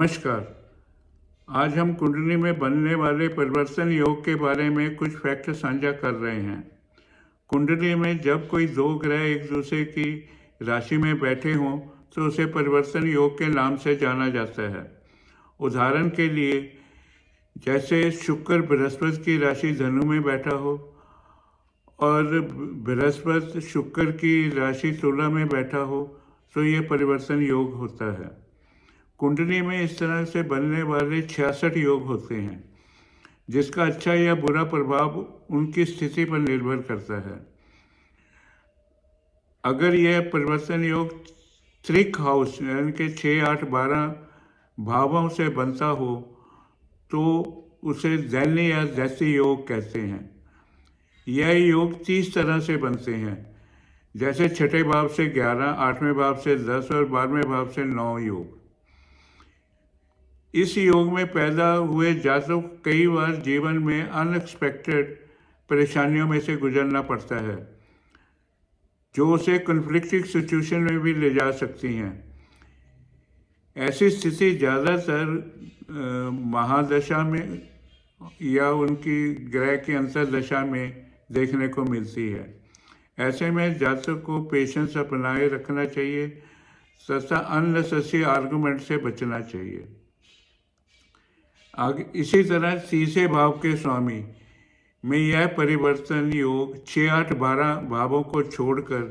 नमस्कार। आज हम कुंडली में बनने वाले परिवर्तन योग के बारे में कुछ फैक्ट साझा कर रहे हैं। कुंडली में जब कोई दो ग्रह एक दूसरे की राशि में बैठे हों तो उसे परिवर्तन योग के नाम से जाना जाता है। उदाहरण के लिए जैसे शुक्र बृहस्पति की राशि धनु में बैठा हो और बृहस्पति शुक्र की राशि तुला में बैठा हो तो ये परिवर्तन योग होता है। कुंडली में इस तरह से बनने वाले 66 योग होते हैं, जिसका अच्छा या बुरा प्रभाव उनकी स्थिति पर निर्भर करता है। अगर यह परिवर्तन योग त्रिक हाउस यानी कि 6, 8, 12 भावों से बनता हो तो उसे दैन्य या दैत्य योग कहते हैं। यह योग 30 तरह से बनते हैं, जैसे छठे भाव से 11, 8वें भाव से 10 और 12वें भाव से 9 योग। इस योग में पैदा हुए जातकों को कई बार जीवन में अनएक्सपेक्टेड परेशानियों में से गुजरना पड़ता है, जो उसे कन्फ्लिक्टिंग सिचुएशन में भी ले जा सकती हैं। ऐसी स्थिति ज़्यादातर महादशा में या उनकी ग्रह की अंतर्दशा में देखने को मिलती है। ऐसे में जातक को पेशेंस अपनाए रखना चाहिए तथा अननेसेसरी आर्गुमेंट से बचना चाहिए। आगे इसी तरह तीसरे भाव के स्वामी में यह परिवर्तन योग 6, 8, 12 भावों को छोड़कर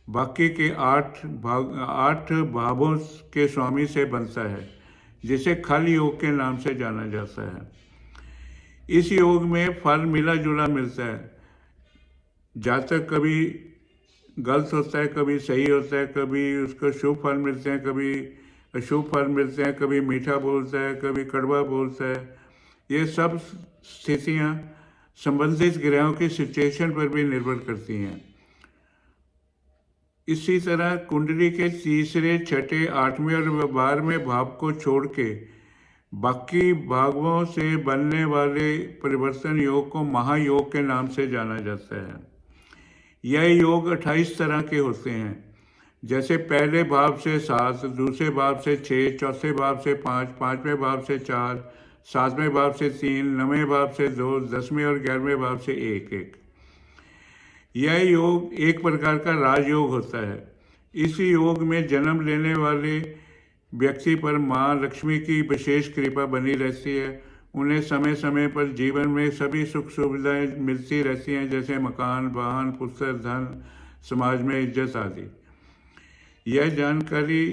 बाकी के 8 भावों के स्वामी से बनता है, जिसे खल योग के नाम से जाना जाता है। इस योग में फल मिला जुला मिलता है। जातक कभी गलत होता है, कभी सही होता है, कभी उसको शुभ फल मिलते हैं, कभी अशुभ फल मिलते हैं, कभी मीठा बोलता है, कभी कड़वा बोलता है। ये सब स्थितियाँ संबंधित ग्रहों की सिचुएशन पर भी निर्भर करती हैं। इसी तरह कुंडली के तीसरे, छठे, 8वें और 12वें भाव को छोड़ के बाकी भागों से बनने वाले परिवर्तन योग को महायोग के नाम से जाना जाता है। यह योग 28 तरह के होते हैं, जैसे पहले भाव से 7, दूसरे भाव से 6, चौथे भाव से 5, 5वें भाव से 4, 7वें भाव से 3, 9वें भाव से 2, 10वें और 11वें भाव से 1। यह योग एक प्रकार का राजयोग होता है। इस योग में जन्म लेने वाले व्यक्ति पर माँ लक्ष्मी की विशेष कृपा बनी रहती है। उन्हें समय समय पर जीवन में सभी सुख सुविधाएं मिलती रहती हैं, जैसे मकान, वाहन, पुत्र, धन, समाज में इज्जत आदि। यह जानकारी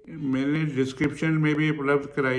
मैंने डिस्क्रिप्शन में भी उपलब्ध कराई